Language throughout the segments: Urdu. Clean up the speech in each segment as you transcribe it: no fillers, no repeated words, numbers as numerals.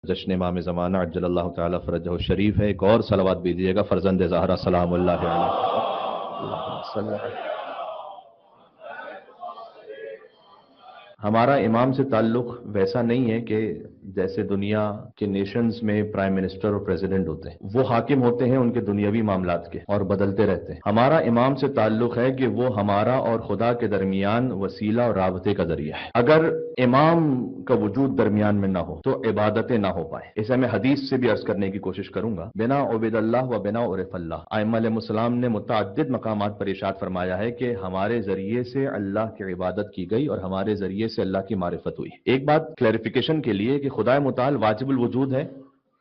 جشن امام زمانہ عجل اللہ تعالی فرجہ الشریف ہے، ایک اور صلوات بھی دیجیے گا فرزند زہرا سلام اللہ علیہ۔ ہمارا امام سے تعلق ویسا نہیں ہے کہ جیسے دنیا کے نیشنز میں پرائم منسٹر اور پریزیڈنٹ ہوتے ہیں، وہ حاکم ہوتے ہیں ان کے دنیاوی معاملات کے اور بدلتے رہتے ہیں۔ ہمارا امام سے تعلق ہے کہ وہ ہمارا اور خدا کے درمیان وسیلہ اور رابطے کا ذریعہ ہے۔ اگر امام کا وجود درمیان میں نہ ہو تو عبادتیں نہ ہو پائیں۔ اسے میں حدیث سے بھی عرض کرنے کی کوشش کروں گا۔ بنا عبد اللہ و بنا عرف اللہ، ائمہ علیہ السلام نے متعدد مقامات پر ارشاد فرمایا ہے کہ ہمارے ذریعے سے اللہ کی عبادت کی گئی اور ہمارے ذریعے سے اللہ کی معرفت ہوئی۔ ایک بات کلیریفیکیشن کے لیے کہ خدا متعال واجب الوجود ہے،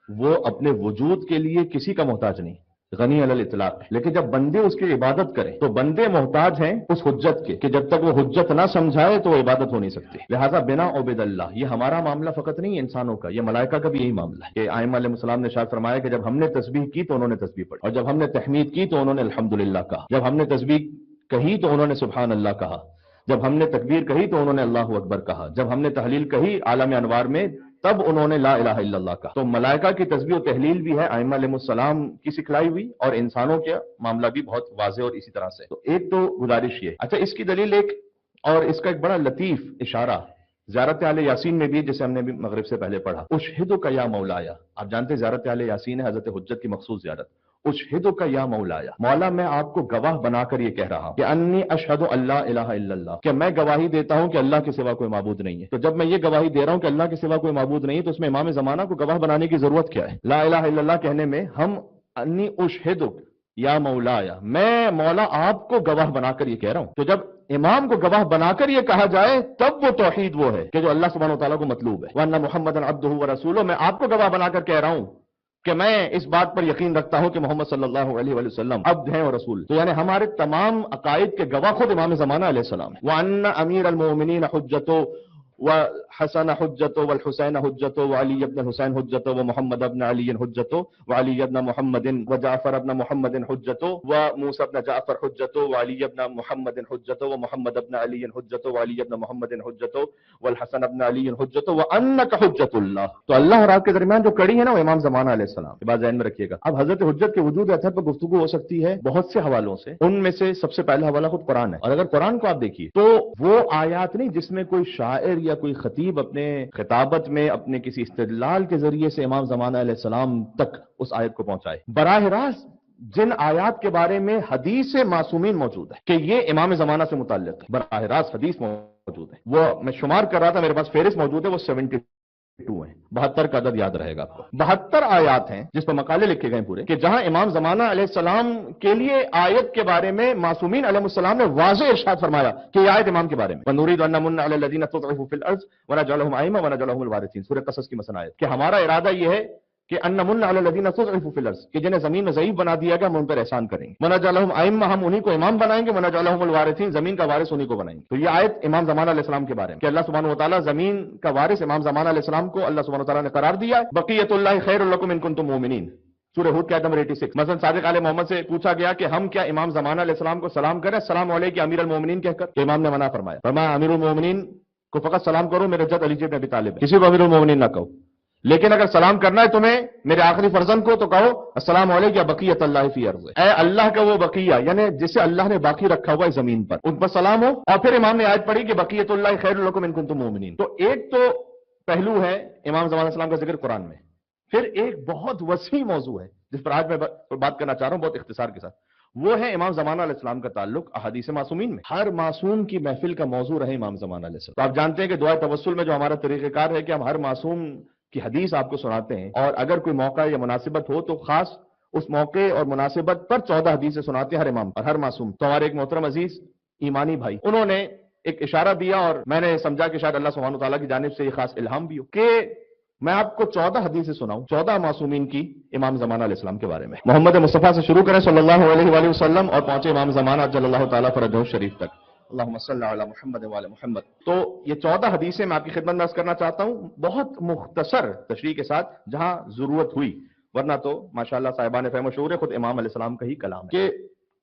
وہ اپنے وجود کے لیے کسی کا محتاج نہیں، غنی علی الاطلاق ہے، لیکن جب بندے اس کی عبادت کریں تو بندے محتاج ہیں اس حجت کے کہ جب تک وہ حجت نہ سمجھائے تو وہ عبادت ہو نہیں سکتی۔ لہٰذا بنا عبد اللہ، یہ ہمارا معاملہ فقط نہیں ہے انسانوں کا، یہ ملائکہ کا بھی یہی معاملہ ہے کہ ائمہ علیہ السلام نے ارشاد فرمایا کہ جب ہم نے تسبیح کی تو انہوں نے تسبیح پڑھی، اور جب ہم نے تحمید کی تو انہوں نے الحمدللہ کہا، جب ہم نے تسبیح کہی تو انہوں نے سبحان اللہ کہا، جب ہم نے تکبیر کہی تو انہوں نے اللہ اکبر کہا، جب ہم نے تحلیل کہی عالم انوار میں تب انہوں نے لا الہ الا اللہ کہا۔ تو ملائکہ کی تسبیح و تحلیل بھی ہے ائمہ علیہ السلام کی سکھلائی ہوئی، اور انسانوں کا معاملہ بھی بہت واضح اور اسی طرح سے۔ تو ایک تو گزارش یہ، اچھا اس کی دلیل ایک اور اس کا ایک بڑا لطیف اشارہ زیارت اہل یاسین میں بھی، جسے ہم نے بھی مغرب سے پہلے پڑھا، اشہدک یا مولایا۔ آپ جانتے ہیں زیارت اہل یاسین ہے حضرت حجت کی مخصوص زیارت۔ اشہدک یا مولایا، مولا میں آپ کو گواہ بنا کر یہ کہہ رہا ہوں کہ انی اشہد اللہ الہ الا اللہ، کہ میں گواہی دیتا ہوں کہ اللہ کے سوا کوئی معبود نہیں ہے۔ تو جب میں یہ گواہی دے رہا ہوں کہ اللہ کے سوا کوئی معبود نہیں ہے تو اس میں امام زمانہ کو گواہ بنانے کی ضرورت کیا ہے؟ لا الہ الا اللہ کہنے میں ہم انی اشہدک یا مولایا، میں مولا آپ کو گواہ بنا کر یہ کہہ رہا ہوں۔ تو جب امام کو گواہ بنا کر یہ کہا جائے تب وہ توحید وہ ہے کہ جو اللہ سبحانہ وتعالیٰ کو مطلوب ہے۔ وَأَنَّ مُحَمَّدًا عَبْدُهُ وَرَسُولُهُ، میں آپ کو گواہ بنا کر کہہ رہا ہوں کہ میں اس بات پر یقین رکھتا ہوں کہ محمد صلی اللہ علیہ وآلہ وسلم عبد ہیں اور رسول۔ تو یعنی ہمارے تمام عقائد کے گواہ خود امام زمانہ علیہ السلام ہے۔ وَأَنَّ أَمِيرَ الْمُؤْمِنِينَ حُجَّةٌ وحسن حجته والحسين حجته وعلي بن الحسين حجته ومحمد بن علي حجته وعلي بن محمد وجعفر بن محمد حجته وموسى بن جعفر حجته وعلي بن محمد حجته ومحمد بن علي حجته وعلي بن محمد حجته والحسن بن علي حجته وانك حجة الله۔ تو اللہ اور آپ کے درمیان جو کڑی ہے نا وہ امام زمانہ علیہ السلام، یہ بات ذہن میں رکھیے گا۔ اب حضرت حجت کے وجود اطہر پر گفتگو ہو سکتی ہے بہت سے حوالوں سے، ان میں سے سب سے پہلا حوالہ خود قرآن ہے، اور اگر قرآن کو آپ دیکھیے تو وہ آیات نہیں جس میں کوئی شاعر یا کوئی خطیب اپنے خطابت میں اپنے کسی استدلال کے ذریعے سے امام زمانہ علیہ السلام تک اس آیت کو پہنچائے، براہ راست جن آیات کے بارے میں حدیث معصومین موجود ہے کہ یہ امام زمانہ سے متعلق ہے، براہ راست حدیث موجود ہے، وہ میں شمار کر رہا تھا، میرے پاس فہرست موجود ہے، وہ 72 ہیں، 72 کا عدد یاد رہے گا آپ کو۔ 72 آیات ہیں جس پر مقالے لکھے گئے پورے کہ جہاں امام زمانہ علیہ السلام کے لیے آیت کے بارے میں معصومین علیہ السلام نے واضح ارشاد فرمایا کہ یہ آیت امام کے بارے میں، وَنُرِيدُ أَن نَمُنَّ عَلَى الَّذِينَ اسْتُضْعِفُوا فِي الْأَرْضِ وَنَجْعَلَهُمْ أَئِمَّةً وَنَجْعَلَهُمُ الْوَارِثِينَ، سورہ قصص کی مثلا آیت کہ ہمارا ارادہ یہ ہے کہ ان نمن علی الذین استضعفوا فی الارض، کہ جنہیں زمین میں ضعیف بنا دیا گیا ہم ان پر احسان کریں گے، ونجعلہم ائمہ، ہم انہی کو امام بنائیں گے، ونجعلہم الوارثین، زمین کا وارث انہی کو بنائیں گے۔ تو یہ آیت امام زمانہ علیہ السلام کے بارے میں کہ اللہ سبحانہ وتعالیٰ زمین کا وارث امام زمانہ علیہ السلام کو اللہ سبحانہ وتعالیٰ نے قرار دیا ہے۔ بقیۃ اللہ خیر لکم ان کنتم مؤمنین، سورہ ہود کے آیت نمبر 86۔ مثلا صادق آل محمد سے پوچھا گیا کہ ہم کیا امام زمانہ علیہ السلام کو سلام کریں السلام علیک امیر المومنین کہہ کر، کہ امام نے منع فرمایا، فرمایا امیر المومنین کو فقط سلام کرو، میرے جد علی بن ابی طالب ہے، کسی کو امیر المومنین نہ کہو، لیکن اگر سلام کرنا ہے تمہیں میرے آخری فرزند کو تو کہو السلام علیکم یا بقیت اللہ فی ارض، اے اللہ کا وہ بقیہ یعنی جسے اللہ نے باقی رکھا ہوا ہے زمین پر، ان پر سلام ہو۔ اور پھر امام نے آیت پڑھی کہ بقیت اللہ خیر لکم ان کنتم مؤمنین۔ تو ایک تو پہلو ہے امام زمانہ السلام کا ذکر قرآن میں، پھر ایک بہت وسیع موضوع ہے جس پر آج میں بات کرنا چاہ رہا ہوں بہت اختصار کے ساتھ، وہ ہے امام زمانہ علیہ السلام کا تعلق احادیث معصومین میں۔ ہر معصوم کی محفل کا موضوع رہے امام زمانہ علیہ السلام۔ تو آپ جانتے ہیں کہ دعائے توسل میں جو ہمارا طریقہ کار ہے کہ ہم ہر معصوم کی حدیث آپ کو سناتے ہیں، اور اگر کوئی موقع یا مناسبت ہو تو خاص اس موقع اور مناسبت پر 14 حدیثیں سناتے ہیں ہر امام پر، ہر معصوم۔ تو ہمارے ایک محترم عزیز ایمانی بھائی انہوں نے ایک اشارہ دیا اور میں نے سمجھا کہ شاید اللہ سبحانہ وتعالیٰ کی جانب سے یہ خاص الہام بھی ہو کہ میں آپ کو 14 حدیثیں سناؤں 14 معصومین کی امام زمانہ علیہ السلام کے بارے میں۔ محمد مصطفیٰ سے شروع کریں صلی اللہ علیہ وآلہ وسلم اور پہنچے امام زمانہ جل اللہ تعالیٰ فرجہ الشریف تک، اللہم صلی علی محمد وعلی محمد۔ تو یہ 14 حدیثیں میں آپ کی خدمت میں عرض کرنا چاہتا ہوں بہت مختصر تشریح کے ساتھ جہاں ضرورت ہوئی، ورنہ تو ماشاءاللہ صاحبان فہم و شعور خود امام علیہ السلام کا ہی کلام ہے کہ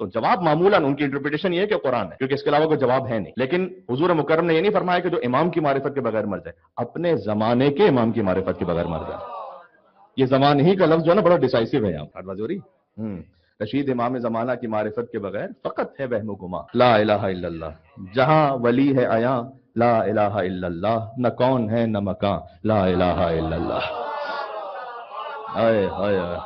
تو جواب معمولاً ان کی انٹرپریٹیشن یہ ہے کہ قرآن ہے، کیونکہ اس کے علاوہ کوئی جواب ہے نہیں. لیکن حضور مکرم نے یہ نہیں فرمایا کہ جو امام کی معرفت کے بغیر مر جائے، اپنے زمانے کے امام کی معرفت کے بغیر مر جائے. یہ زمان ہی کا لفظ جو ہے نا بڑا ڈیسائسو ہے یہاں. بات ہو رہی؟ رشید امام زمانہ کی معرفت کے بغیر فقط ہے وہم و گما. لا الہ الا اللہ. جہاں ولی ہے عیاں، لا الہ الا اللہ. نہ کون ہے نہ مکان، لا الہ الا اللہ. ہائے ہائے ہائے.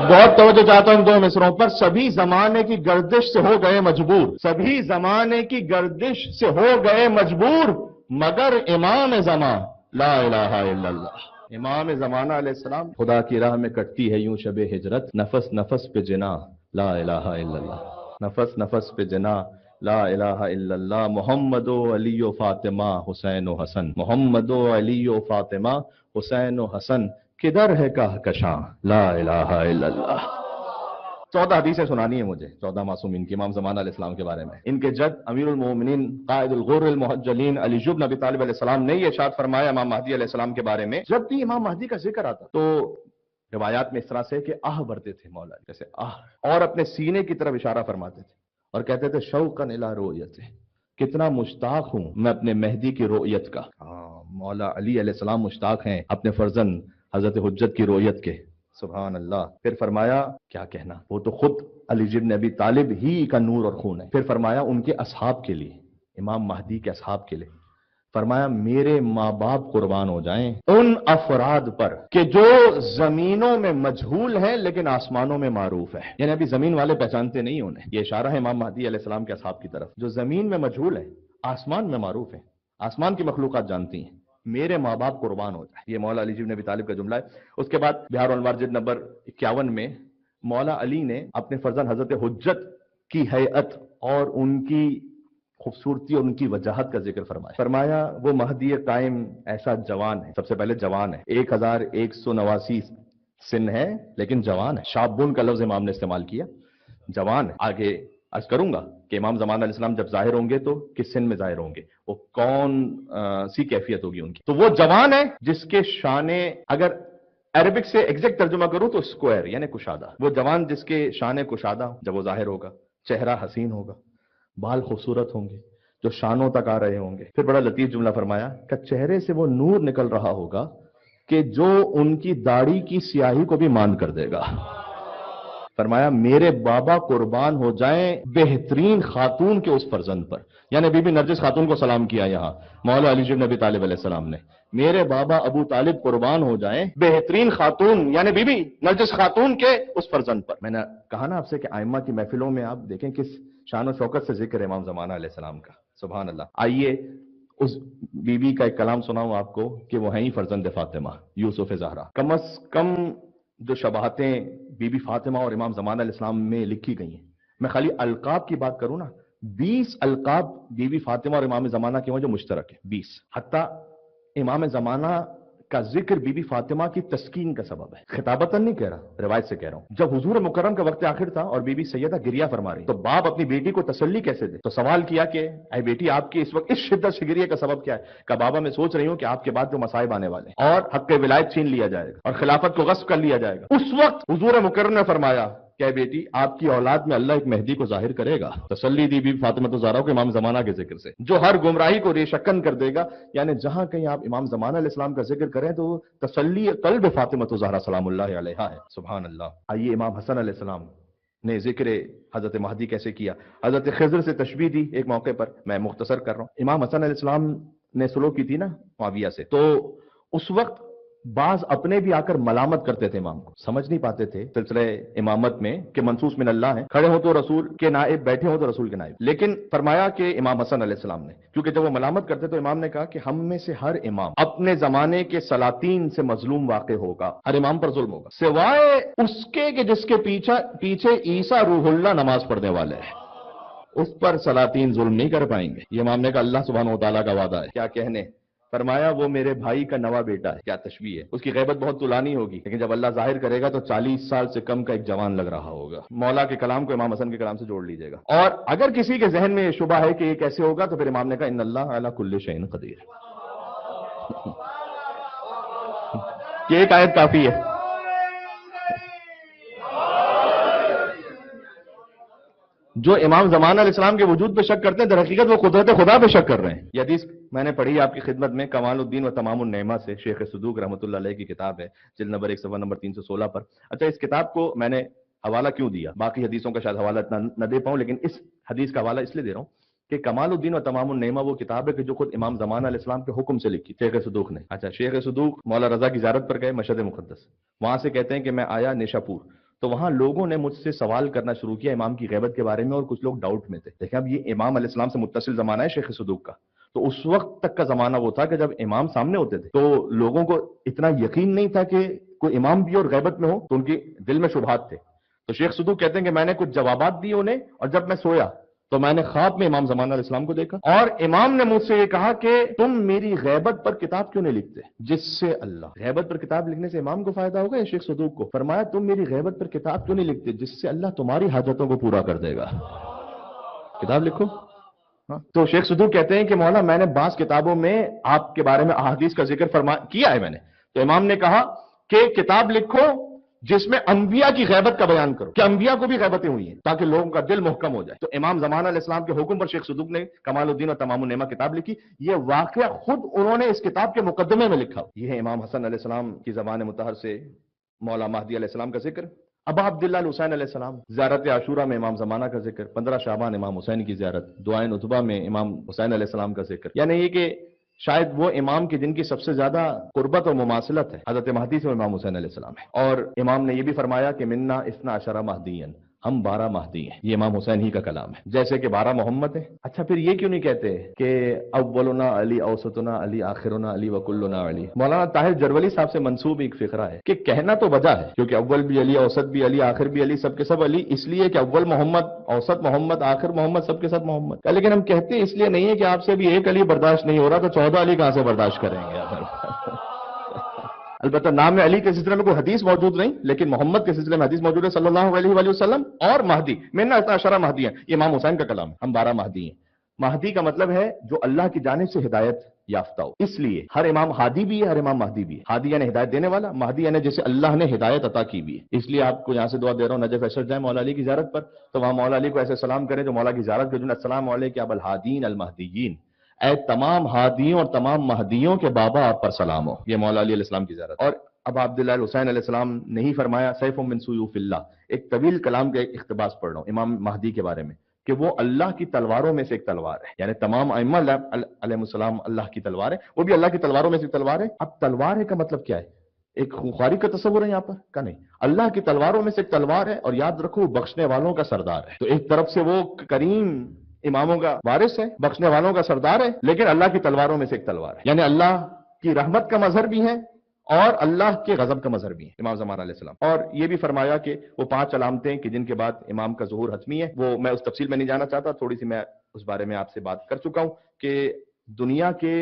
بہت توجہ چاہتا ہوں دو مصروں پر. سبھی زمانے کی گردش سے ہو گئے مجبور، سبھی زمانے کی گردش سے ہو گئے مجبور، مگر امام زمان لا الہ الا اللہ. امام زمانہ علیہ السلام. خدا کی راہ میں کٹتی ہے یوں شب ہجرت، نفس نفس پہ جنا لا الہ الا اللہ. نفس نفس پہ جنا لا الہ الا اللہ. محمد و علی و فاطمہ حسین و حسن، محمد و علی و فاطمہ حسین و حسن، کدھر ہے کہکشاں لا الہ الا اللہ. 14 حدیثیں سنانی ہے مجھے 14 معصومین کی امام زمانہ علیہ السلام کے بارے میں. ان کے جد امیر المومنین قائد الغر المحجلین علی بن ابی طالب علیہ السلام نے یہ ارشاد فرمایا امام مہدی علیہ السلام کے بارے میں. جب بھی امام مہدی کا ذکر آتا تو روایات میں اس طرح سے کہ آہ بھرتے تھے مولا، جیسے آہ، اور اپنے سینے کی طرف اشارہ فرماتے تھے اور کہتے تھے شوقا الی رؤیتہ، کتنا مشتاق ہوں میں اپنے مہدی کی رؤیت کا. مولا علی علیہ السلام مشتاق ہیں اپنے فرزند حضرت حجت کی رؤیت کے. سبحان اللہ. پھر فرمایا کیا کہنا، وہ تو خود علی بن ابی طالب ہی کا نور اور خون ہے. پھر فرمایا ان کے اصحاب کے لیے، امام مہدی کے اصحاب کے لیے فرمایا میرے ماں باپ قربان ہو جائیں ان افراد پر کہ جو زمینوں میں مجہول ہیں لیکن آسمانوں میں معروف ہے. یعنی ابھی زمین والے پہچانتے نہیں انہیں. یہ اشارہ ہے امام مہدی علیہ السلام کے اصحاب کی طرف. جو زمین میں مجہول ہے آسمان میں معروف ہے، آسمان کی مخلوقات جانتی ہیں. میرے ماں باپ قربان ہو جائے، یہ مولا علی بن ابی طالب کا جملہ ہے. اس کے بعد بہار الانوار جلد نمبر 51 میں مولا علی نے اپنے فرزند حضرت حجت کی ہیئت اور ان کی خوبصورتی اور ان کی وجاہت کا ذکر فرمایا وہ مہدی قائم ایسا جوان ہے. سب سے پہلے جوان ہے، 1189 سن ہے لیکن جوان ہے. شابن کا لفظ امام نے استعمال کیا، جوان ہے. آگے عرض کروں گا کہ امام زمان علیہ السلام جب ظاہر ہوں گے تو کس سن میں ظاہر ہوں گے، وہ کون سی کیفیت ہوگی ان کی. تو وہ جوان ہے جس کے شانے، اگر عربک سے ایگزیکٹ ترجمہ کروں تو اسکوائر یعنی کشادہ. وہ جوان جس کے شانے کشادہ جب وہ ظاہر ہوگا، چہرہ حسین ہوگا، بال خوبصورت ہوں گے جو شانوں تک آ رہے ہوں گے. پھر بڑا لطیف جملہ فرمایا کہ چہرے سے وہ نور نکل رہا ہوگا کہ جو ان کی داڑھی کی سیاہی کو بھی مان کر دے گا. فرمایا میرے بابا قربان ہو جائیں بہترین خاتون کے اس فرزند پر. یعنی بی بی نرجس خاتون کو سلام کیا یہاں مولا علی بن ابی طالب علیہ السلام نے. میرے بابا ابو طالب قربان ہو جائیں بہترین خاتون یعنی بی بی نرجس خاتون کے اس فرزند پر. میں نے کہا نا آپ سے کہ ائمہ کی محفلوں میں آپ دیکھیں کس شان و شوکت سے ذکر ہے امام زمانہ علیہ السلام کا. سبحان اللہ. آئیے اس بی بی کا ایک کلام سناؤں آپ کو کہ وہ ہیں ہی فرزند فاطمہ یوسف زہرا. کم از کم جو شباہتیں بی بی فاطمہ اور امام زمانہ علیہ السلام میں لکھی گئی ہیں، میں خالی القاب کی بات کروں نا 20 القاب بی بی فاطمہ اور امام زمانہ کے ہیں جو مشترک ہیں. 20. حتیٰ امام زمانہ کا ذکر بی بی فاطمہ کی تسکین کا سبب ہے. خطابتاً نہیں کہہ رہا، روایت سے کہہ رہا ہوں. جب حضور مکرم کا وقت آخر تھا اور بی بی سیدہ گریہ فرما رہی تو باپ اپنی بیٹی کو تسلی کیسے دے؟ تو سوال کیا کہ اے بیٹی آپ کی اس وقت اس شدت سے گریہ کا سبب کیا ہے؟ کہ بابا میں سوچ رہی ہوں کہ آپ کے بعد جو مصائب آنے والے ہیں اور حق ولایت چھین لیا جائے گا اور خلافت کو غصب کر لیا جائے گا. اس وقت حضور مکرم نے فرمایا کہ اے بیٹی آپ کی اولاد میں اللہ ایک مہدی کو ظاہر کرے گا. تسلی دی بی بی فاطمہ زہرا کو امام زمانہ کے ذکر سے جو ہر گمراہی کو ریشکن کر دے گا. یعنی جہاں کہیں آپ امام زمانہ علیہ السلام کا ذکر کریں تو تسلی قلب فاطمہ زہرا سلام اللہ علیہا ہے. سبحان اللہ. آئیے امام حسن علیہ السلام نے ذکر حضرت مہدی کیسے کیا. حضرت خضر سے تشبیہ دی ایک موقع پر، میں مختصر کر رہا ہوں. امام حسن علیہ السلام نے سلوک کی تھی نا معاویہ سے، تو اس وقت بعض اپنے بھی آ کر ملامت کرتے تھے امام کو. سمجھ نہیں پاتے تھے سلسلہ امامت میں کہ منصوص من اللہ ہے، کھڑے ہوں تو رسول کے نائب، بیٹھے ہوں تو رسول کے نائب. لیکن فرمایا کہ امام حسن علیہ السلام نے، کیونکہ جب وہ ملامت کرتے تو امام نے کہا کہ ہم میں سے ہر امام اپنے زمانے کے سلاطین سے مظلوم واقع ہوگا. ہر امام پر ظلم ہوگا سوائے اس کے کہ جس کے پیچھے عیسیٰ روح اللہ نماز پڑھنے والے ہیں، اس پر سلاطین ظلم نہیں کر پائیں گے. یہ امام نے کہا اللہ سبحانہ و تعالیٰ کا وعدہ ہے. کیا کہنے. فرمایا وہ میرے بھائی کا نوا بیٹا ہے. کیا تشبیہ ہے. اس کی غیبت بہت طولانی ہوگی لیکن جب اللہ ظاہر کرے گا تو 40 سال سے کم کا ایک جوان لگ رہا ہوگا. مولا کے کلام کو امام حسن کے کلام سے جوڑ لیجئے گا. اور اگر کسی کے ذہن میں یہ شبہ ہے کہ یہ کیسے ہوگا تو پھر امام نے کہا ان اللہ علی کل شیء قدیر. یہ ایک آیت کافی ہے. جو امام زمان علیہ السلام کے وجود پہ شک کرتے ہیں در حقیقت وہ قدرت خدا پہ شک کر رہے ہیں. یہ حدیث میں نے پڑھی آپ کی خدمت میں کمال الدین و تمام النعمہ سے، شیخ صدوق رحمۃ اللہ علیہ کی کتاب ہے، جلد نمبر 1 صفحہ نمبر 316 پر. اچھا، اس کتاب کو میں نے حوالہ کیوں دیا؟ باقی حدیثوں کا شاید حوالہ اتنا نہ دے پاؤں، لیکن اس حدیث کا حوالہ اس لیے دے رہا ہوں کہ کمال الدین و تمام النعمہ وہ کتاب ہے کہ جو خود امام زمان علیہ السلام کے حکم سے لکھی شیخ صدوق نے. اچھا، شیخ صدوق مولا رضا کی زیارت پر گئے مشہد مقدس، وہاں سے کہتے ہیں کہ میں آیا نیشا پور، تو وہاں لوگوں نے مجھ سے سوال کرنا شروع کیا امام کی غیبت کے بارے میں، اور کچھ لوگ ڈاؤٹ میں تھے. دیکھیں اب یہ امام علیہ السلام سے متصل زمانہ ہے شیخ صدوق کا، تو اس وقت تک کا زمانہ وہ تھا کہ جب امام سامنے ہوتے تھے تو لوگوں کو اتنا یقین نہیں تھا کہ کوئی امام بھی اور غیبت میں ہو، تو ان کے دل میں شبہات تھے. تو شیخ صدوق کہتے ہیں کہ میں نے کچھ جوابات دیے انہیں، اور جب میں سویا تو میں نے خواب میں امام زمان علیہ السلام کو دیکھا، اور امام نے مجھ سے یہ کہا کہ تم میری غیبت پر کتاب کیوں نہیں لکھتے جس سے اللہ، غیبت پر کتاب لکھنے سے امام کو فائدہ ہوگا یا شیخ صدوق کو؟ فرمایا تم میری غیبت پر کتاب کیوں نہیں لکھتے جس سے اللہ تمہاری حاجتوں کو پورا کر دے گا، کتاب لکھو. تو شیخ صدوق کہتے ہیں کہ مولا میں نے بعض کتابوں میں آپ کے بارے میں احادیث کا ذکر کیا ہے میں نے، تو امام نے کہا کہ کتاب لکھو جس میں انبیاء کی غیبت کا بیان کرو، کہ انبیاء کو بھی غیبتیں ہوئی ہیں تاکہ لوگوں کا دل محکم ہو جائے. تو امام زمان علیہ السلام کے حکم پر شیخ صدوق نے کمال الدین و تمام النعمہ کتاب لکھی. یہ واقعہ خود انہوں نے اس کتاب کے مقدمے میں لکھا. یہ ہے امام حسن علیہ السلام کی زبان مطہر سے مولا مہدی علیہ السلام کا ذکر، ابا عبداللہ الحسین علیہ السلام، زیارت عاشورہ میں امام زمانہ کا ذکر، 15 شعبان امام حسین کی زیارت، دعائے نطبہ میں امام حسین علیہ السلام کا ذکر. یعنی یہ کہ شاید وہ امام کی جن کی سب سے زیادہ قربت اور مماثلت ہے حضرت مہدی سے امام حسین علیہ السلام ہے. اور امام نے یہ بھی فرمایا کہ منا 12 مہدیین، ہم 12 مہدی ہیں. یہ امام حسین ہی کا کلام ہے، جیسے کہ 12 محمد ہیں. اچھا، پھر یہ کیوں نہیں کہتے کہ اولنا علی، اوسطنا علی، آخرنا علی وکلنا علی؟ مولانا طاہر جرولی صاحب سے منسوب ایک فقرہ ہے کہ کہنا تو وجہ ہے، کیونکہ اول بھی علی، اوسط بھی علی، آخر بھی علی، سب کے سب علی، اس لیے کہ اول محمد، اوسط محمد، آخر محمد، سب کے سب محمد. لیکن ہم کہتے اس لیے نہیں ہے کہ آپ سے بھی ایک علی برداشت نہیں ہو رہا تو 14 علی کہاں سے برداشت کریں گے؟ البتہ نام علی کے سلسلے میں کوئی حدیث موجود نہیں، لیکن محمد کے سلسلے میں حدیث موجود ہے صلی اللہ علیہ وآلہ وسلم. اور مہدی منا 12 مہدی ہیں، یہ امام حسین کا کلام ہے، ہم 12 مہدی ہیں. مہدی کا مطلب ہے جو اللہ کی جانب سے ہدایت یافتہ ہو، اس لیے ہر امام ہادی بھی ہے، ہر امام مہدی بھی ہے. ہادی یعنی ہدایت دینے والا، مہدی یعنی جسے اللہ نے ہدایت عطا کی بھی ہے. اس لیے آپ کو یہاں سے دعا دے رہا ہوں، نجف ایسر جائیں مولا علی کی زیارت پر تو وہاں مولا علی کو ایسے سلام کریں جو مولا کی زیارت کے جو السلام علیکم ابا الہادین المہدیین، اے تمام ہادیوں اور تمام مہدیوں کے بابا آپ پر سلام ہو. یہ مولا علی علیہ السلام کی زیارت. اور ابا عبداللہ الحسین علیہ السلام نے ہی فرمایا سیف من سیوف اللہ. ایک طویل کلام کا ایک اقتباس پڑھ رہا ہوں امام مہدی کے بارے میں کہ وہ اللہ کی تلواروں میں سے ایک تلوار ہے. یعنی تمام ائمہ علیہ السلام اللہ کی تلوار ہے، وہ بھی اللہ کی تلواروں میں سے ایک تلوار ہے. اب تلوار ہے کا مطلب کیا ہے؟ ایک خونخواری کا تصور ہے یہاں پر کا نہیں، اللہ کی تلواروں میں سے ایک تلوار ہے، اور یاد رکھو بخشنے والوں کا سردار ہے. تو ایک طرف سے وہ کریم اماموں کا وارث ہے، بخشنے والوں کا سردار ہے، لیکن اللہ کی تلواروں میں سے ایک تلوار ہے. یعنی اللہ کی رحمت کا مظہر بھی ہے اور اللہ کے غضب کا مظہر بھی ہے امام زمان علیہ السلام. اور یہ بھی فرمایا کہ وہ 5 علامتیں کہ جن کے بعد امام کا ظہور حتمی ہے. وہ میں اس تفصیل میں نہیں جانا چاہتا، تھوڑی سی میں اس بارے میں آپ سے بات کر چکا ہوں کہ دنیا کے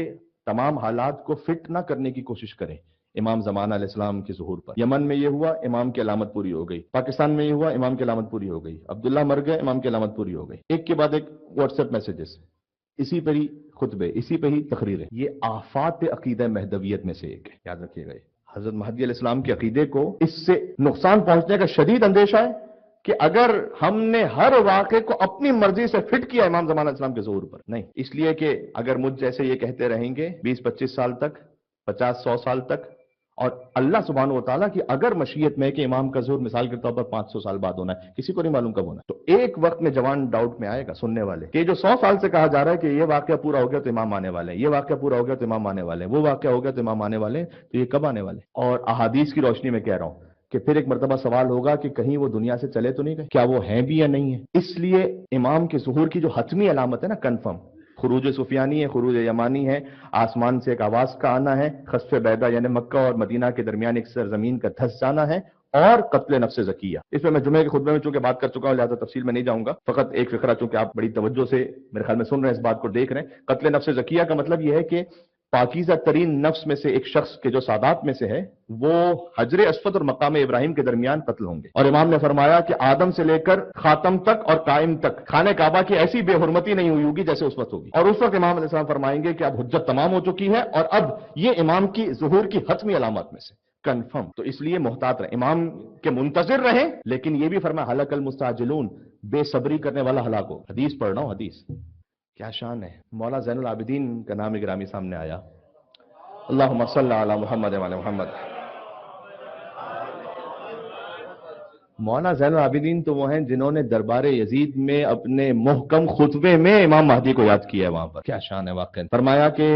تمام حالات کو فٹ نہ کرنے کی کوشش کریں امام زمان علیہ السلام کے ظہور پر. یمن میں یہ ہوا، امام کی علامت پوری ہو گئی. پاکستان میں یہ ہوا، امام کی علامت پوری ہو گئی. عبداللہ مر گئے، امام کی علامت پوری ہو گئی. ایک کے بعد ایک واٹس ایپ میسیجز، اسی پر ہی خطبے، اسی پہ ہی تقریریں. یہ آفات عقیدہ مہدویت میں سے ایک ہے، یاد رکھیے گا. حضرت مہدی علیہ السلام کے عقیدے کو اس سے نقصان پہنچنے کا شدید اندیشہ ہے کہ اگر ہم نے ہر واقعے کو اپنی مرضی سے فٹ کیا امام زمان علیہ السلام کے ظہور پر، نہیں. اس لیے کہ اگر مجھ جیسے یہ کہتے رہیں گے 20-25 سال تک، 50-100 سال تک، اور اللہ سبحانہ و تعالیٰ کی اگر مشیت میں کہ امام کا ظہور مثال کے طور پر 500 سال بعد ہونا ہے، کسی کو نہیں معلوم کب ہونا ہے، تو ایک وقت میں جوان ڈاؤٹ میں آئے گا سننے والے کہ جو 100 سال سے کہا جا رہا ہے کہ یہ واقعہ پورا ہو گیا تو امام آنے والے ہیں، یہ واقعہ پورا ہو گیا تو امام آنے والے ہیں، وہ واقعہ ہو گیا تو امام آنے والے ہیں، تو یہ کب آنے والے؟ اور احادیث کی روشنی میں کہہ رہا ہوں کہ پھر ایک مرتبہ سوال ہوگا کہ کہیں وہ دنیا سے چلے تو نہیں گئے، کیا وہ ہیں بھی یا نہیں ہیں. اس لیے امام کے ظہور کی جو حتمی علامت ہے نا، کنفرم، خروج سفیانی ہے، خروج یمانی ہے، آسمان سے ایک آواز کا آنا ہے، خسف بیدا یعنی مکہ اور مدینہ کے درمیان ایک سرزمین کا دھس جانا ہے، اور قتل نفس زکیہ. اس میں جمعے کے خطبے میں چونکہ بات کر چکا ہوں لہذا تفصیل میں نہیں جاؤں گا. فقط ایک فقرہ چونکہ آپ بڑی توجہ سے میرے خیال میں سن رہے ہیں، اس بات کو دیکھ رہے ہیں. قتل نفس زکیہ کا مطلب یہ ہے کہ پاکیزہ ترین نفس میں سے ایک شخص کے جو سادات میں سے ہے وہ حجر اسود اور مقام ابراہیم کے درمیان قتل ہوں گے. اور امام نے فرمایا کہ آدم سے لے کر خاتم تک اور قائم تک خانہ کعبہ کی ایسی بے حرمتی نہیں ہوئی ہوگی جیسے اس وقت ہوگی. اور اس وقت امام علیہ السلام فرمائیں گے کہ اب حجت تمام ہو چکی ہے اور اب یہ امام کی ظہور کی حتمی علامات میں سے. کنفرم. تو اس لیے محتاط رہیں، امام کے منتظر رہیں، لیکن یہ بھی فرمایا ہلک المستعجلون، بے صبری کرنے والا ہلاک ہو. حدیث پڑھ رہا ہوں، حدیث. کیا شان ہے. مولا زین العابدین کا نام گرامی سامنے آیا. اللہم صلی علی محمد وعلی محمد. مولانا زین العابدین تو وہ ہیں جنہوں نے دربار یزید میں اپنے محکم خطبے میں امام مہدی کو یاد کیا ہے وہاں پر. کیا شان ہے واقعا. فرمایا کہ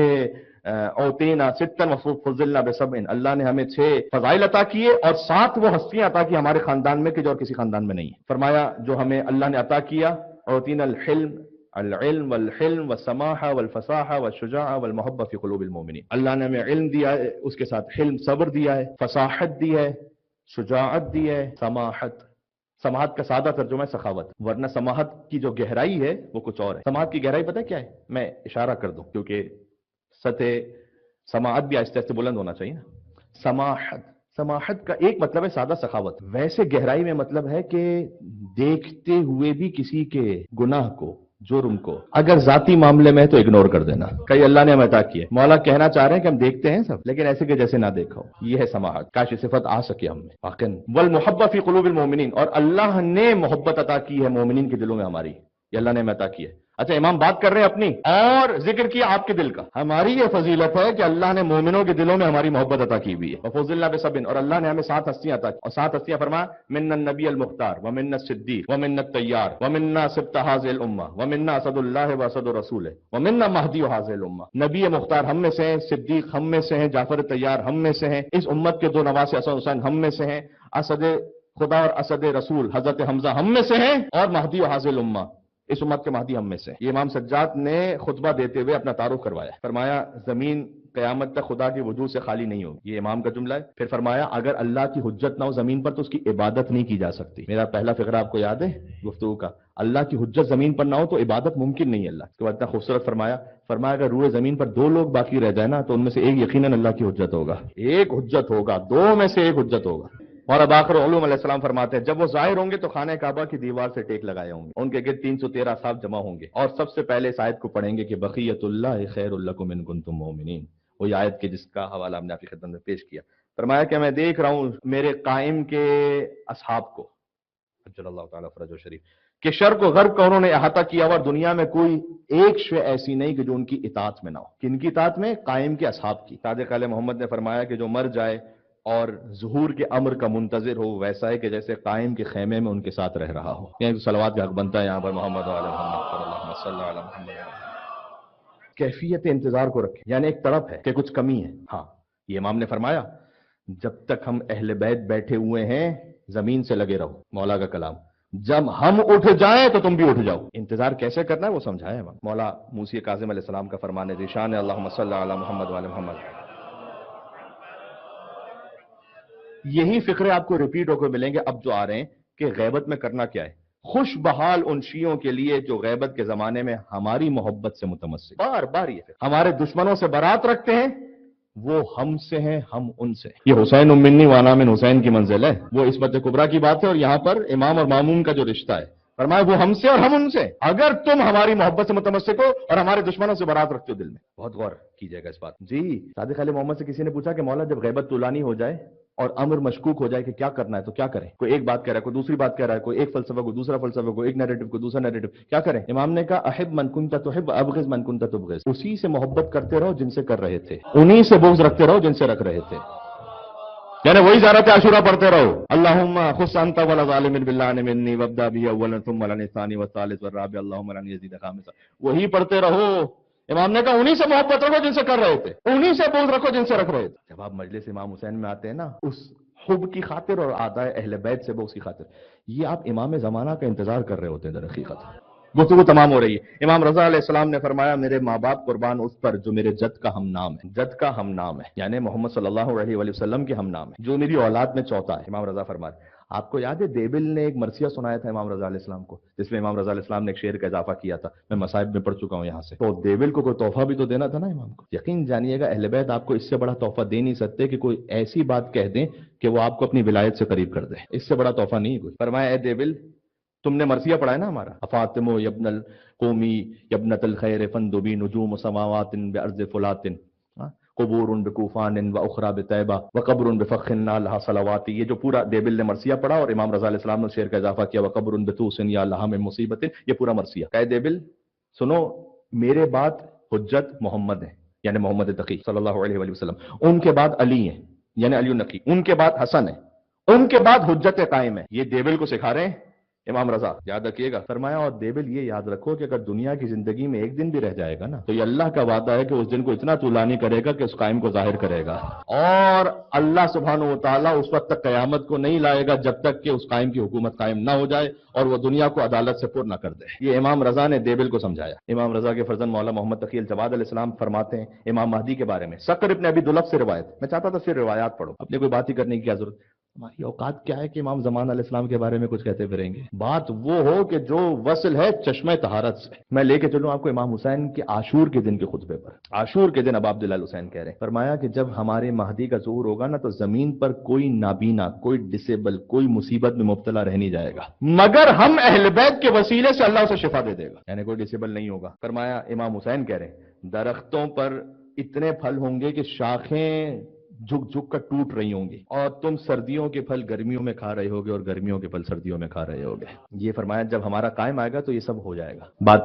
اوتینا ستن وفضلنا بسبع، اللہ نے ہمیں 6 فضائل عطا کیے اور 7 وہ ہستیاں عطا کی ہمارے خاندان میں کہ جو اور کسی خاندان میں نہیں ہے. فرمایا جو ہمیں اللہ نے عطا کیا، اوتینا العلم والحلم والسماحہ والفصاحہ والشجاعہ والمحبہ فی قلوب المؤمنین. اللہ نے ہمیں علم دیا ہے، اس کے ساتھ حلم صبر دیا ہے، فصاحت دی ہے، شجاعت دی ہے، سماحت. سماحت کا سادہ ترجمہ ہے سخاوت، ورنہ سماحت کی جو گہرائی ہے وہ کچھ اور ہے. سماحت کی گہرائی پتہ کیا ہے؟ میں اشارہ کر دوں کیونکہ سطح سماحت بھی آہستہ آہستہ بلند ہونا چاہیے نا. سماحت کا ایک مطلب ہے سادہ سخاوت، ویسے گہرائی میں مطلب ہے کہ دیکھتے ہوئے بھی کسی کے گناہ کو، جرم کو، اگر ذاتی معاملے میں ہے تو اگنور کر دینا. کئی اللہ نے ہمیں عطا کیے، مولا کہنا چاہ رہے ہیں کہ ہم دیکھتے ہیں سب لیکن ایسے کہ جیسے نہ دیکھو. یہ ہے سماحت. کاش یہ صفت آ سکے ہم میں واقعا. والمحبہ فی قلوب المؤمنین، اور اللہ نے محبت عطا کی ہے مومنین کے دلوں میں ہماری. یہ اللہ نے ہمیں عطا کی ہے. اچھا امام بات کر رہے ہیں اپنی اور ذکر کیا آپ کے دل کا. ہماری یہ فضیلت ہے کہ اللہ نے مومنوں کے دلوں میں ہماری محبت عطا کی ہوئی ہے. وفضلنا بسبع، اور اللہ نے ہمیں 7 ہستیاں عطا کی، اور 7 ہستیاں فرمایا منا النبی المختار ومنا الصدیق ومنا الطیار ومنا سبط هذه الامه ومنا اسد اللہ واسد رسولہ ومنا مہدی هذه الامه. نبی مختار ہم میں سے ہیں، صدیق ہم میں سے ہیں، جعفر طیار ہم میں سے ہیں، اس امت کے 2 نواسے حسن حسین ہم میں سے ہیں، اسد خدا اور اسد رسول حضرت حمزہ ہم میں سے ہیں، اور مہدی هذه الامه اس امت کے مہدی ہم میں سے. یہ امام سجاد نے خطبہ دیتے ہوئے اپنا تعارف کروایا. فرمایا زمین قیامت تک خدا کے وجود سے خالی نہیں ہوگی. یہ امام کا جملہ ہے. پھر فرمایا اگر اللہ کی حجت نہ ہو زمین پر تو اس کی عبادت نہیں کی جا سکتی. میرا پہلا فقرہ آپ کو یاد ہے گفتگو کا، اللہ کی حجت زمین پر نہ ہو تو عبادت ممکن نہیں ہے اللہ. اس کے بعد اتنا خوبصورت فرمایا اگر روئے زمین پر 2 لوگ باقی رہ جائے نا تو ان میں سے ایک یقیناً اللہ کی حجت ہوگا. ایک حجت ہوگا، 2 میں سے ایک حجت ہوگا. اور اب آخر علوم علیہ السلام فرماتے ہیں جب وہ ظاہر ہوں گے تو خانہ کعبہ کی دیوار سے ٹیک لگائے ہوں گے، ان کے گرد 313 اصحاب جمع ہوں گے اور سب سے پہلے اس آیت کو پڑھیں گے کہ بقیت اللہ خیر لکم ان کنتم مؤمنین. وہی آیت کے جس کا حوالہ ہم نے آپ کی خدمت میں پیش کیا. فرمایا کہ میں دیکھ رہا ہوں میرے قائم کے اصحاب کو اجل اللہ تعالیٰ فرج و شریف کہ شرق و غرب کا انہوں نے احاطہ کیا اور دنیا میں کوئی ایک شے ایسی نہیں کہ جو ان کی اطاعت میں نہ ہو. کن کی اطاعت میں؟ قائم کے اصحاب کی. صادق علیہ محمد نے فرمایا کہ جو مر جائے اور ظہور کے امر کا منتظر ہو ویسا ہے کہ جیسے قائم کے خیمے میں ان کے ساتھ رہ رہا ہو. یعنی صلوات کا حق بنتا ہے یہاں پر محمد وعلی محمد صلی اللہ علیہ محمد. کیفیت انتظار کو رکھیں، یعنی ایک طرف ہے کہ کچھ کمی ہے. ہاں یہ امام نے فرمایا جب تک ہم اہل بیت بیٹھے ہوئے ہیں زمین سے لگے رہو. مولا کا کلام. جب ہم اٹھ جائیں تو تم بھی اٹھ جاؤ. انتظار کیسے کرنا ہے وہ سمجھایا امام. مولا موسی کاظم علیہ السلام کا فرمان ہے ذیشان اللہم صلی علی محمد وعلی محمد. یہی فقرے آپ کو ریپیٹ ہو کے ملیں گے اب جو آ رہے ہیں کہ غیبت میں کرنا کیا ہے. خوش بحال ان شیعوں کے لیے جو غیبت کے زمانے میں ہماری محبت سے متمسک بار بار یہ ہمارے دشمنوں سے برات رکھتے ہیں، وہ ہم سے ہیں ہم ان سے. یہ حسین منی وانا من حسین کی منزل ہے، وہ عصمت کبریٰ کی بات ہے. اور یہاں پر امام اور ماموم کا جو رشتہ ہے فرمایا وہ ہم سے اور ہم ان سے. اگر تم ہماری محبت سے متمسک ہو اور ہمارے دشمنوں سے برات رکھتے ہو دل میں. بہت غور کیجئے گا اس بات. جی صادق علیہ محمد سے کسی نے پوچھا کہ مولا جب غیبت طولانی ہو جائے اور امر مشکوک ہو جائے کہ کیا کرنا ہے تو کیا کریں. کوئی ایک بات کہہ رہا ہے، کوئی دوسری بات کہہ رہا ہے، کوئی ایک فلسفہ کوئی دوسرا فلسفہ، کوئی ایک نیریٹو کوئی دوسرا نیریٹو، کیا کریں. امام نے کہا احب من کنت تحب ابغض من کنت تبغض. اسی سے محبت کرتے رہو جن سے کر رہے تھے، انہی سے بغض رکھتے رہو جن سے رکھ رہے تھے. یعنی وہی زیارت عاشورہ پڑھتے رہو. اللہم خص انت ولا ظالم باللعن منی وابدا بی اولا ثم لعن الثانی والثالث والرابع اللہم لعن یزید خامسا. وہی پڑھتے رہو. امام نے کہا انہی سے محبت رکھو جن سے کر رہے تھے، انہی سے بغض رکھو جن سے رکھ رہے تھے. جب آپ مجلس امام حسین میں آتے ہیں نا اس حب کی خاطر اور آدائے اہل بیت سے بغض کی خاطر، یہ آپ امام زمانہ کا انتظار کر رہے ہوتے ہیں. در حقیقت گفتگو تمام ہو رہی ہے. امام رضا علیہ السلام نے فرمایا میرے ماں باپ قربان اس پر جو میرے جد کا ہم نام ہے. جد کا ہم نام ہے یعنی محمد صلی اللہ علیہ وآلہ وسلم کے ہم نام ہے، جو میری اولاد میں چوتھا ہے. امام رضا فرماتے آپ کو یاد ہے دیبل نے ایک مرثیہ سنایا تھا امام رضا علیہ السلام کو، جس میں امام رضا علیہ السلام نے ایک شعر کا اضافہ کیا تھا. میں مصائب میں پڑھ چکا ہوں یہاں سے. تو دیبل کو کوئی تحفہ بھی تو دینا تھا نا امام کو. یقین جانیے گا اہل بیت آپ کو اس سے بڑا تحفہ دے نہیں سکتے کہ کوئی ایسی بات کہہ دیں کہ وہ آپ کو اپنی ولایت سے قریب کر دے. اس سے بڑا تحفہ نہیں کوئی. فرمایا اے دیبل تم نے مرثیہ پڑھا ہے نا ہمارا افاطمو یبن القومی یبنت الخیر فندبی نجوم سماوات بعرض فلات. قبور بکوفان و اخرى بطیبہ وقبر بفخ لہا صلوات، یہ جو پورا دیبل نے مرثیہ پڑھا اور امام رضا علیہ السلام نے شعر کا اضافہ کیا وقبر بطوس یا لہا من مصیبت، یہ پورا مرثیہ کہ دیبل سنو میرے بعد حجت محمد ہیں یعنی محمد تقی صلی اللہ علیہ وآلہ وسلم، ان کے بعد علی ہیں یعنی علی النقی، ان کے بعد حسن ہے، ان کے بعد حجت قائم ہے۔ یہ دیبل کو سکھا رہے ہیں امام رضا، یاد رکھیے گا۔ فرمایا اور دیبل یہ یاد رکھو کہ اگر دنیا کی زندگی میں ایک دن بھی رہ جائے گا نا تو یہ اللہ کا وعدہ ہے کہ اس دن کو اتنا طولانی کرے گا کہ اس قائم کو ظاہر کرے گا، اور اللہ سبحانہ و تعالیٰ اس وقت تک قیامت کو نہیں لائے گا جب تک کہ اس قائم کی حکومت قائم نہ ہو جائے اور وہ دنیا کو عدالت سے پر نہ کر دے۔ یہ امام رضا نے دیبل کو سمجھایا۔ امام رضا کے فرزند مولا محمد تقی الجواد علیہ السلام فرماتے ہیں امام مہدی کے بارے میں، سقر ابن ابی دلف سے روایت، میں چاہتا تھا پھر روایات پڑھو، اپنے کوئی بات ہی کرنے کی کیا ضرورت، ہماری اوقات کیا ہے کہ امام زمان علیہ السلام کے بارے میں کچھ کہتے پھریں گے۔ بات وہ ہو کہ جو وصل ہے چشمہ طہارت سے۔ میں لے کے چلوں آپ کو امام حسین کے عاشور کے دن کے خطبے پر۔ عاشور کے دن ابا عبداللہ الحسین کہہ رہے ہیں، فرمایا کہ جب ہمارے مہدی کا ظہور ہوگا نا تو زمین پر کوئی نابینا، کوئی ڈسیبل، کوئی مصیبت میں مبتلا رہ نہیں جائے گا مگر ہم اہل بیت کے وسیلے سے اللہ اسے شفا دے دے گا، یعنی کوئی ڈسیبل نہیں ہوگا۔ فرمایا امام حسین کہہ رہے ہیں درختوں پر اتنے پھل ہوں گے کہ شاخیں جھک جھک کر ٹوٹ رہی ہوں گی، اور تم سردیوں کے پھل گرمیوں میں کھا رہے ہوگے اور گرمیوں کے پھل سردیوں میں کھا رہے ہوگے۔ یہ فرمایا جب ہمارا قائم آئے گا تو یہ سب ہو جائے گا۔ بات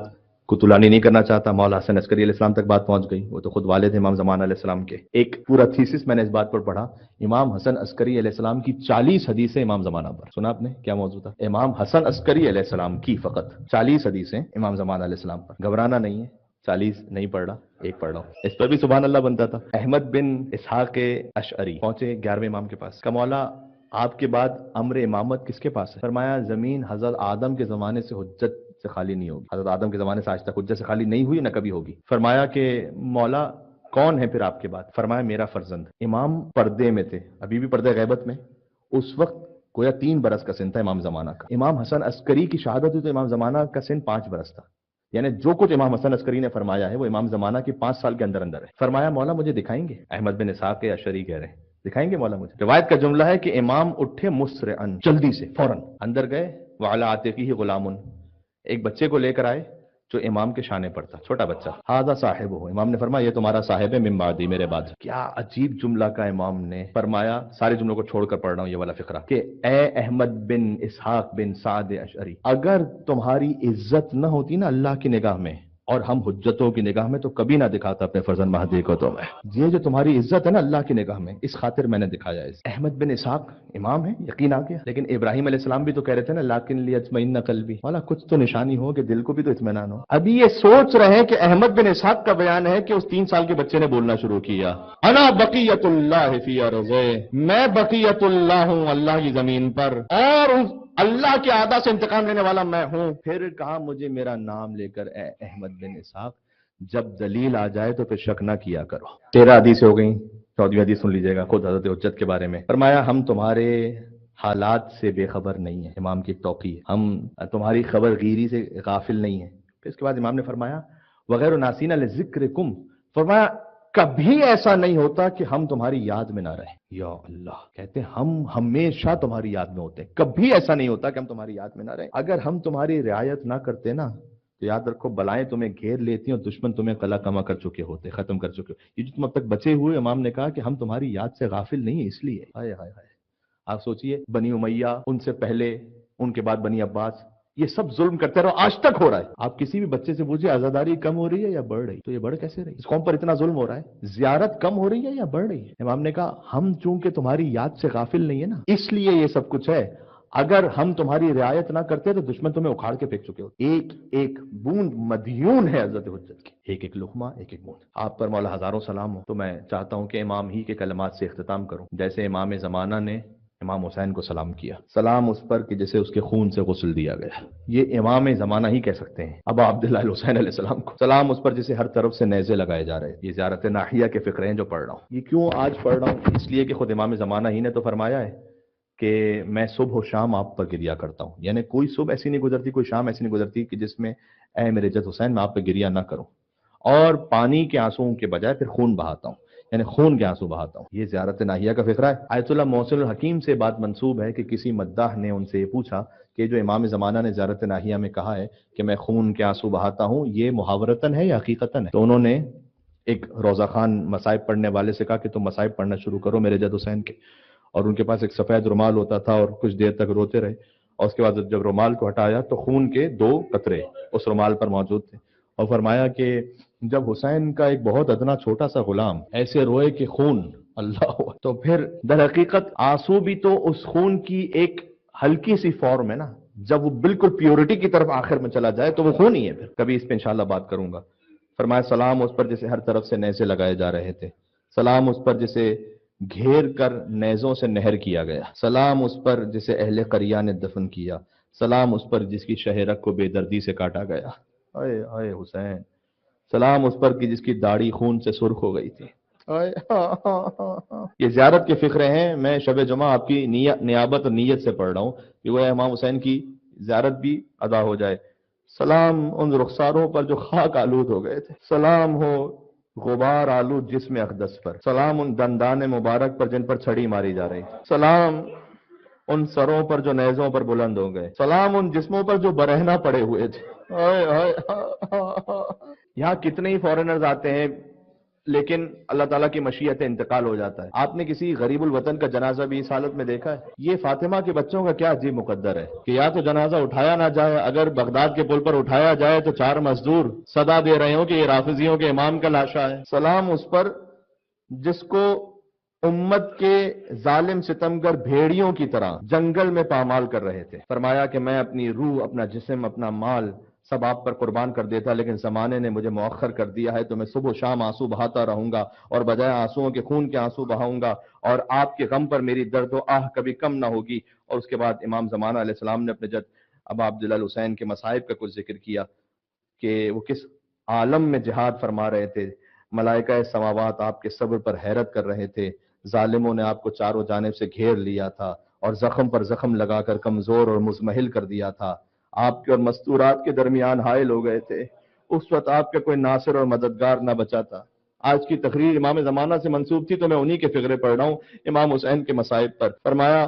کو طولانی نہیں کرنا چاہتا، مولا حسن عسکری علیہ السلام تک بات پہنچ گئی، وہ تو خود والد امام زمان علیہ السلام کے۔ ایک پورا تھیسس میں نے اس بات پر پڑھا، امام حسن عسکری علیہ السلام کی 40 حدیثیں امام زمانہ پر۔ سنا آپ نے کیا موضوع تھا؟ امام حسن عسکری علیہ السلام کی فقط 40 حدیثیں امام زمان علیہ السلام پر۔ گھبرانا نہیں ہے، 40 نہیں پڑھ رہا، ایک پڑھ رہا ہوں، اس پر بھی سبحان اللہ بنتا تھا۔ احمد بن اسحاق اشعری پہنچے 11ویں امام کے پاس، کہ مولا آپ کے بعد امر امامت کس کے پاس ہے؟ فرمایا زمین حضرت آدم کے زمانے سے حجت سے خالی نہیں ہوگی، حضرت آدم کے زمانے سے آج تک حجت سے خالی نہیں ہوئی، نہ کبھی ہوگی۔ فرمایا کہ مولا کون ہے پھر آپ کے بعد؟ فرمایا میرا فرزند۔ امام پردے میں تھے، ابھی بھی پردے غیبت میں، اس وقت گویا 3 برس کا سن تھا امام زمانہ کا۔ امام حسن عسکری کی شہادت ہوئی تو امام زمانہ کا سن 5 برس تھا، یعنی جو کچھ امام حسن عسکری نے فرمایا ہے وہ امام زمانہ کی 5 سال کے اندر اندر ہے۔ فرمایا مولا مجھے دکھائیں گے؟ احمد بن اسحاق اشعری کہہ رہے ہیں دکھائیں گے مولا مجھے؟ روایت کا جملہ ہے کہ امام اٹھے مسرعن، جلدی سے فوراً اندر گئے، وعلی عاتقہ غلام، ایک بچے کو لے کر آئے جو امام کے شانے پر تھا، چھوٹا بچہ، ھذا صاحب ہو، امام نے فرمایا یہ تمہارا صاحب ہے من بعدی، میرے بعد۔ کیا عجیب جملہ کا امام نے فرمایا، سارے جملوں کو چھوڑ کر پڑھ رہا ہوں یہ والا فقرہ، کہ اے احمد بن اسحاق بن سعد اشعری، اگر تمہاری عزت نہ ہوتی نا اللہ کی نگاہ میں اور ہم حجتوں کی نگاہ میں تو کبھی نہ دکھاتا اپنے فرزند مہدی کو تمہیں۔ یہ جو تمہاری عزت ہے نا اللہ کی نگاہ میں، اس خاطر میں نے دکھایا ہے۔ احمد بن اسحاق امام ہے، یقین آ گیا، لیکن ابراہیم علیہ السلام بھی تو کہہ رہے تھے نا لیکن لیطمئن قلبی، والا کچھ تو نشانی ہو کہ دل کو بھی تو اطمینان ہو۔ ابھی یہ سوچ رہے ہیں کہ احمد بن اسحاق کا بیان ہے کہ اس 3 سال کے بچے نے بولنا شروع کیا، انا بقیت اللہ فی ارضہ، میں بقیت اللہ ہوں اللہ کی زمین پر، اور اللہ کے اعداء سے انتقام لینے والا میں ہوں۔ پھر کہا مجھے میرا نام لے کر اے احمد بن اسحاق، جب دلیل آ جائے تو پھر شک نہ کیا کرو۔ 13 حدیث ہو گئیں، 14ویں حدیث سن لیجئے گا خود حضرت حجت کے بارے میں۔ فرمایا ہم تمہارے حالات سے بے خبر نہیں ہیں، امام کی توقیع ہے، ہم تمہاری خبر گیری سے غافل نہیں ہیں۔ پھر اس کے بعد امام نے فرمایا وغیر ناسین لذکرکم، فرمایا کبھی ایسا نہیں ہوتا کہ ہم تمہاری یاد میں نہ رہیں۔ یا اللہ، کہتے ہیں ہم ہمیشہ تمہاری یاد میں ہوتے ہیں، کبھی ایسا نہیں ہوتا کہ ہم تمہاری یاد میں نہ رہیں۔ اگر ہم تمہاری رعایت نہ کرتے نا تو یاد رکھو بلائیں تمہیں گھیر لیتی ہیں اور دشمن تمہیں قلع کما کر چکے ہوتے، ختم کر چکے ہوتے۔ یہ جو تم اب تک بچے ہوئے، امام نے کہا کہ ہم تمہاری یاد سے غافل نہیں ہیں، اس لیے۔ ہائے ہائے ہائے، آپ سوچئے بنی امیہ، ان سے پہلے، ان کے بعد بنی عباس، یہ سب ظلم کرتے رہو، آج تک ہو رہا ہے۔ آپ کسی بھی بچے سے پوچھیں عزاداری کم ہو رہی ہے یا بڑھ رہی؟ تو یہ بڑھ کیسے رہی؟ اس قوم پر اتنا ظلم ہو رہا ہے، زیارت کم ہو رہی ہے یا بڑھ رہی ہے؟ امام نے کہا ہم چونکہ تمہاری یاد سے غافل نہیں ہے نا، اس لیے یہ سب کچھ ہے۔ اگر ہم تمہاری رعایت نہ کرتے تو دشمن تمہیں اکھاڑ کے پھینک چکے ہوتے۔ ایک ایک بوند مدیون ہے حضرت حجت کی، ایک ایک لقمہ، ایک ایک بوند۔ آپ پر مولا ہزاروں سلام ہو۔ تو میں چاہتا ہوں کہ امام ہی کے کلمات سے اختتام کروں، جیسے امام زمانہ نے امام حسین کو سلام کیا، سلام اس پر کہ جسے اس کے خون سے غسل دیا گیا۔ یہ امام زمانہ ہی کہہ سکتے ہیں ابا عبداللہ الحسین علیہ السلام کو، سلام اس پر جسے ہر طرف سے نیزے لگائے جا رہے ہیں۔ یہ زیارت ناحیہ کے فقرے ہیں جو پڑھ رہا ہوں۔ یہ کیوں آج پڑھ رہا ہوں؟ اس لیے کہ خود امام زمانہ ہی نے تو فرمایا ہے کہ میں صبح و شام آپ پر گریا کرتا ہوں، یعنی کوئی صبح ایسی نہیں گزرتی، کوئی شام ایسی نہیں گزرتی کہ جس میں اے میرے جد حسین میں آپ پہ گریا نہ کروں، اور پانی کے آنسوؤں کے بجائے پھر خون بہاتا ہوں، یعنی خون کے آنسو بہاتا ہوں۔ یہ زیارت ناحیہ کا فقرہ ہے۔ آیت اللہ محسن الحکیم سے بات منسوب ہے کہ کسی مداح نے ان سے یہ پوچھا کہ جو امام زمانہ نے زیارت ناحیہ میں کہا ہے کہ میں خون کے آنسو بہاتا ہوں، یہ محاورتاً ہے یا حقیقتاً ہے؟ تو انہوں نے ایک روزہ خان مصائب پڑھنے والے سے کہا کہ تم مصائب پڑھنا شروع کرو میرے جد حسین کے، اور ان کے پاس ایک سفید رومال ہوتا تھا اور کچھ دیر تک روتے رہے، اور اس کے بعد جب رومال کو ہٹایا تو خون کے 2 قطرے اس رومال پر موجود تھے، اور فرمایا کہ جب حسین کا ایک بہت ادنا چھوٹا سا غلام ایسے روئے کہ خون اللہ، تو پھر در حقیقت آنسو بھی تو اس خون کی ایک ہلکی سی فارم ہے نا، جب وہ بالکل پیورٹی کی طرف آخر میں چلا جائے تو وہ خون ہی ہے۔ پھر کبھی اس پہ انشاءاللہ بات کروں گا۔ فرمایا سلام اس پر جسے ہر طرف سے نیزے لگائے جا رہے تھے، سلام اس پر جسے گھیر کر نیزوں سے نہر کیا گیا، سلام اس پر جسے اہل قریہ نے دفن کیا، سلام اس پر جس کی شہ رگ کو بے دردی سے کاٹا گیا، اے اے حسین، سلام اس پر کہ جس کی داڑھی خون سے سرخ ہو گئی تھی۔ یہ زیارت کے فقرے ہیں، میں شب جمعہ آپ کی نیابت اور نیت سے پڑھ رہا ہوں کہ وہ امام حسین کی زیارت بھی ادا ہو جائے۔ سلام ان رخساروں پر جو خاک آلود ہو گئے تھے، سلام ہو غبار آلود جسم اقدس پر، سلام ان دندان مبارک پر جن پر چھڑی ماری جا رہی، سلام ان سروں پر جو نیزوں پر بلند ہو گئے، سلام ان جسموں پر جو برہنہ پڑے ہوئے تھے۔ یہاں کتنے ہی فارنرز آتے ہیں لیکن اللہ تعالیٰ کی مشیت انتقال ہو جاتا ہے۔ آپ نے کسی غریب الوطن کا جنازہ بھی اس حالت میں دیکھا ہے؟ یہ فاطمہ کے بچوں کا کیا عجیب مقدر ہے کہ یا تو جنازہ اٹھایا نہ جائے، اگر بغداد کے پل پر اٹھایا جائے تو 4 مزدور صدا دے رہے ہوں کہ یہ رافضیوں کے امام کا لاشا ہے۔ سلام اس پر جس کو امت کے ظالم ستمگر بھیڑیوں کی طرح جنگل میں پامال کر رہے تھے، فرمایا کہ میں اپنی روح، اپنا جسم، اپنا مال سب آپ پر قربان کر دیتا، لیکن زمانے نے مجھے مؤخر کر دیا ہے، تو میں صبح و شام آنسو بہاتا رہوں گا، اور بجائے آنسوؤں کے خون کے آنسو بہاؤں گا، اور آپ کے غم پر میری درد و آہ کبھی کم نہ ہوگی۔ اور اس کے بعد امام زمانہ علیہ السلام نے اپنے جد ابا عبداللہ الحسین کے مصائب کا کچھ ذکر کیا کہ وہ کس عالم میں جہاد فرما رہے تھے، ملائکہ سماوات آپ کے صبر پر حیرت کر رہے تھے، ظالموں نے آپ کو چاروں جانب سے گھیر لیا تھا اور زخم پر زخم لگا کر کمزور اور مزمحل کر دیا تھا، آپ کے اور مستورات کے درمیان حائل ہو گئے تھے، اس وقت آپ کا کوئی ناصر اور مددگار نہ بچا تھا۔ آج کی تقریر امام زمانہ سے منسوب تھی تو میں انہی کے فقرے پڑھ رہا ہوں امام حسین کے مصائب پر۔ فرمایا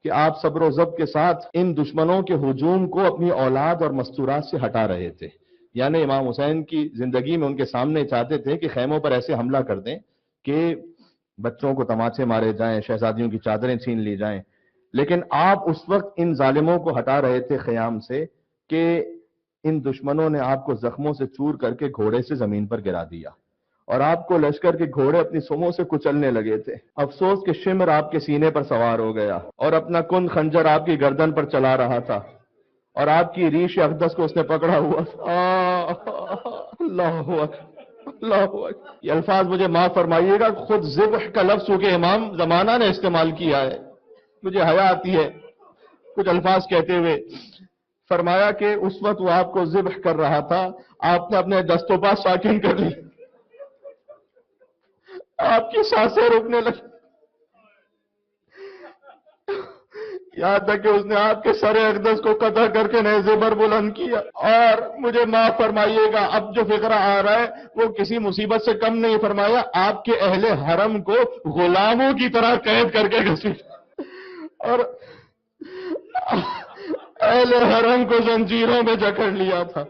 کہ آپ صبر و ضبط کے ساتھ ان دشمنوں کے ہجوم کو اپنی اولاد اور مستورات سے ہٹا رہے تھے، یعنی امام حسین کی زندگی میں ان کے سامنے چاہتے تھے کہ خیموں پر ایسے حملہ کر دیں کہ بچوں کو تماچے مارے جائیں، شہزادیوں کی چادریں چھین لی جائیں، لیکن آپ اس وقت ان ظالموں کو ہٹا رہے تھے خیام سے کہ ان دشمنوں نے آپ کو زخموں سے چور کر کے گھوڑے سے زمین پر گرا دیا، اور آپ کو لشکر کے گھوڑے اپنی سموں سے کچلنے لگے تھے۔ افسوس کہ شمر آپ کے سینے پر سوار ہو گیا اور اپنا کن خنجر آپ کی گردن پر چلا رہا تھا، اور آپ کی ریش اقدس کو اس نے پکڑا ہوا تھا۔ اللہ اکبر، اللہ اکبر۔ یہ الفاظ مجھے معاف فرمائیے گا، خود ذبح کا لفظ چونکہ امام زمانہ نے استعمال کیا ہے، مجھے حیا آتی ہے کچھ الفاظ کہتے ہوئے۔ فرمایا کہ اس وقت وہ آپ کو ذبح کر رہا تھا، آپ نے اپنے دست و پا ساکن کر لی، آپ کی سانسیں رکنے لگی، یہاں تک کہ اس نے آپ کے سر اقدس کو قطع کر کے نیزے پر بلند کیا۔ اور مجھے معاف فرمائیے گا، اب جو فقرہ آ رہا ہے وہ کسی مصیبت سے کم نہیں، فرمایا آپ کے اہل حرم کو غلاموں کی طرح قید کر کے گھسیٹ، اور اہل حرم کو زنجیروں میں جکڑ لیا تھا۔